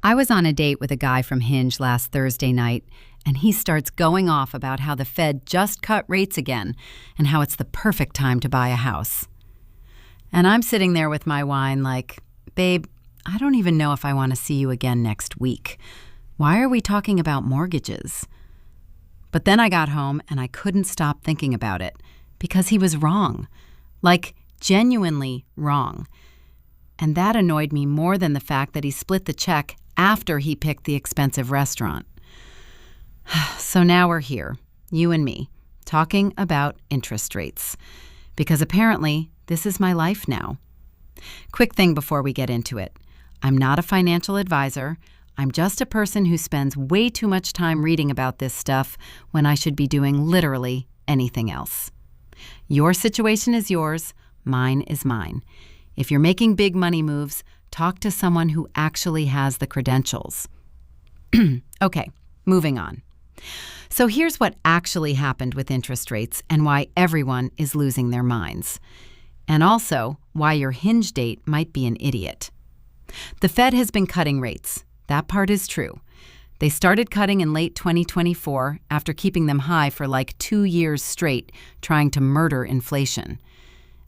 I was on a date with a guy from Hinge last Thursday night, and he starts going off about how the Fed just cut rates again and how it's the perfect time to buy a house. And I'm sitting there with my wine like, babe, I don't even know if I want to see you again next week. Why are we talking about mortgages? But then I got home and I couldn't stop thinking about it because he was wrong. Like, genuinely wrong. And that annoyed me more than the fact that he split the check after he picked the expensive restaurant. So now we're here, you and me, talking about interest rates. Because apparently, this is my life now. Quick thing before we get into it. I'm not a financial advisor. I'm just a person who spends way too much time reading about this stuff when I should be doing literally anything else. Your situation is yours, mine is mine. If you're making big money moves, talk to someone who actually has the credentials. Okay, moving on. So here's what actually happened with interest rates and why everyone is losing their minds. And also why your Hinge date might be an idiot. The Fed has been cutting rates. That part is true. They started cutting in late 2024 after keeping them high for like 2 years straight, trying to murder inflation.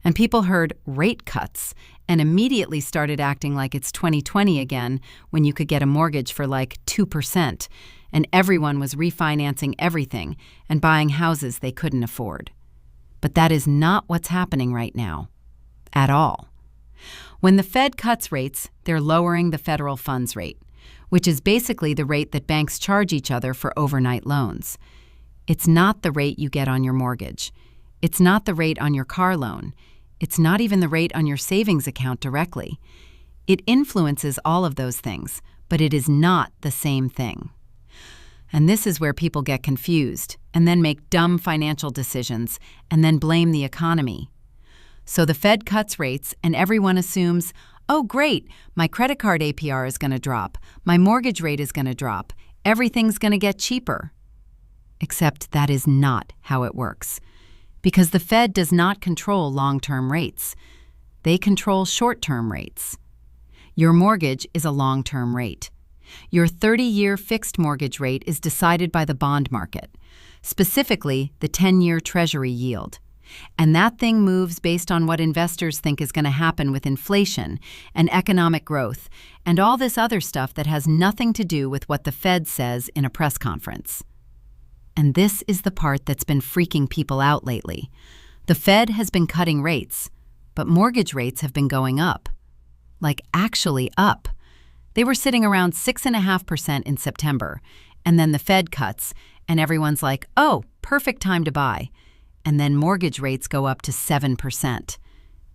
And people heard rate cuts and immediately started acting like it's 2020 again when you could get a mortgage for like 2% and everyone was refinancing everything and buying houses they couldn't afford. But that is not what's happening right now. At all. When the Fed cuts rates, they're lowering the federal funds rate, which is basically the rate that banks charge each other for overnight loans. It's not the rate you get on your mortgage. It's not the rate on your car loan. It's not even the rate on your savings account directly. It influences all of those things, but it is not the same thing. And this is where people get confused and then make dumb financial decisions and then blame the economy. So the Fed cuts rates and everyone assumes, oh great, my credit card APR is going to drop, my mortgage rate is going to drop, everything's going to get cheaper. Except that is not how it works. Because the Fed does not control long-term rates. They control short-term rates. Your mortgage is a long-term rate. Your 30-year fixed mortgage rate is decided by the bond market, specifically the 10-year Treasury yield. And that thing moves based on what investors think is going to happen with inflation and economic growth and all this other stuff that has nothing to do with what the Fed says in a press conference. And this is the part that's been freaking people out lately. The Fed has been cutting rates, but mortgage rates have been going up. Like actually up. They were sitting around 6.5% in September, and then the Fed cuts, and everyone's like, oh, perfect time to buy. And then mortgage rates go up to 7%.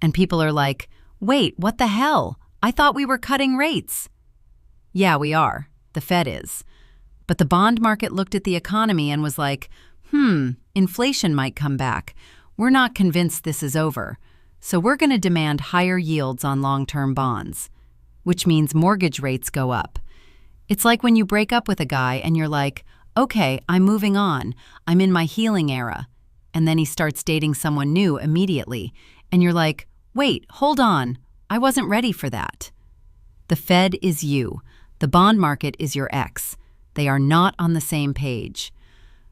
And people are like, wait, what the hell? I thought we were cutting rates. Yeah, we are. The Fed is. But the bond market looked at the economy and was like, inflation might come back. We're not convinced this is over. So we're going to demand higher yields on long-term bonds, which means mortgage rates go up. It's like when you break up with a guy and you're like, okay, I'm moving on. I'm in my healing era. And then he starts dating someone new immediately. And you're like, wait, hold on. I wasn't ready for that. The Fed is you. The bond market is your ex. They are not on the same page.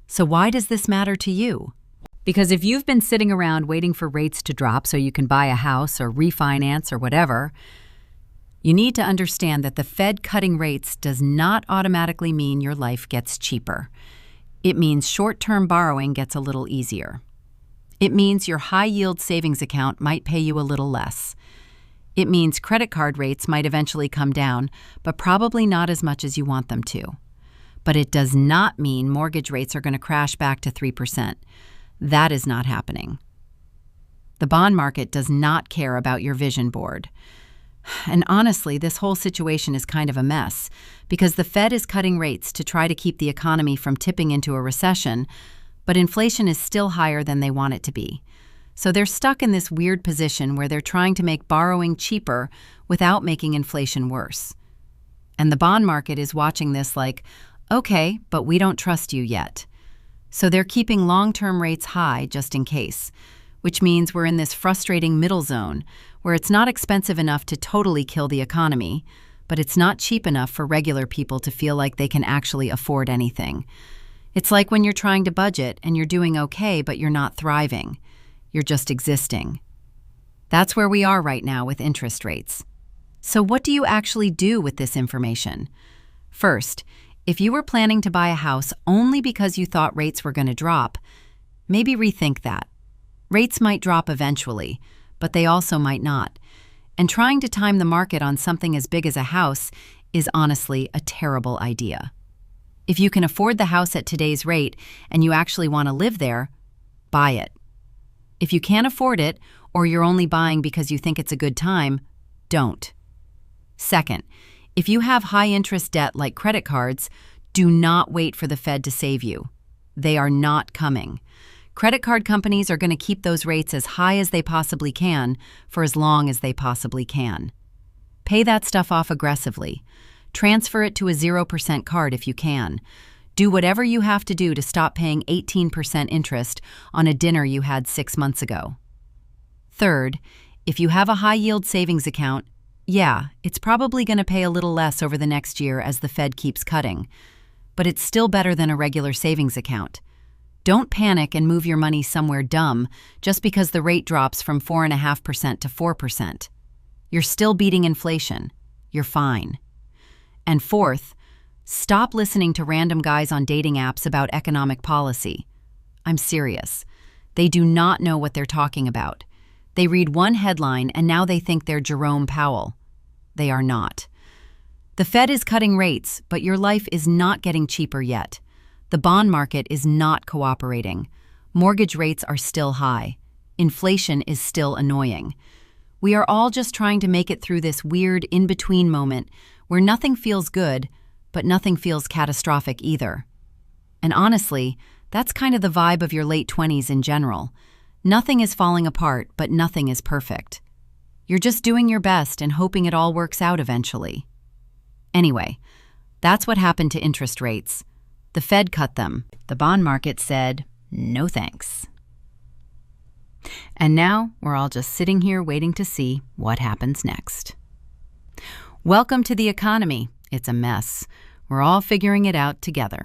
So why does this matter to you? Because if you've been sitting around waiting for rates to drop so you can buy a house or refinance or whatever, you need to understand that the Fed cutting rates does not automatically mean your life gets cheaper. It means short-term borrowing gets a little easier. It means your high-yield savings account might pay you a little less. It means credit card rates might eventually come down, but probably not as much as you want them to. But it does not mean mortgage rates are going to crash back to 3%. That is not happening. The bond market does not care about your vision board. And honestly, this whole situation is kind of a mess because the Fed is cutting rates to try to keep the economy from tipping into a recession, but inflation is still higher than they want it to be. So they're stuck in this weird position where they're trying to make borrowing cheaper without making inflation worse. And the bond market is watching this like, okay, but we don't trust you yet. So they're keeping long-term rates high just in case, which means we're in this frustrating middle zone where it's not expensive enough to totally kill the economy, but it's not cheap enough for regular people to feel like they can actually afford anything. It's like when you're trying to budget and you're doing okay, but you're not thriving. You're just existing. That's where we are right now with interest rates. So what do you actually do with this information? First, if you were planning to buy a house only because you thought rates were going to drop, maybe rethink that. Rates might drop eventually, but they also might not. And trying to time the market on something as big as a house is honestly a terrible idea. If you can afford the house at today's rate and you actually want to live there, buy it. If you can't afford it, or you're only buying because you think it's a good time, don't. Second, if you have high-interest debt like credit cards, do not wait for the Fed to save you. They are not coming. Credit card companies are going to keep those rates as high as they possibly can for as long as they possibly can. Pay that stuff off aggressively. Transfer it to a 0% card if you can. Do whatever you have to do to stop paying 18% interest on a dinner you had 6 months ago. Third, if you have a high-yield savings account, yeah, it's probably going to pay a little less over the next year as the Fed keeps cutting, but it's still better than a regular savings account. Don't panic and move your money somewhere dumb just because the rate drops from 4.5% to 4%. You're still beating inflation. You're fine. And fourth, stop listening to random guys on dating apps about economic policy. I'm serious. They do not know what they're talking about. They read one headline and now they think they're Jerome Powell. They are not. The Fed is cutting rates, but your life is not getting cheaper yet. The bond market is not cooperating. Mortgage rates are still high. Inflation is still annoying. We are all just trying to make it through this weird in-between moment where nothing feels good, but nothing feels catastrophic either. And honestly, that's kind of the vibe of your late 20s in general. Nothing is falling apart, but nothing is perfect. You're just doing your best and hoping it all works out eventually. Anyway, that's what happened to interest rates. The Fed cut them. The bond market said, no thanks. And now we're all just sitting here waiting to see what happens next. Welcome to the economy. It's a mess. We're all figuring it out together.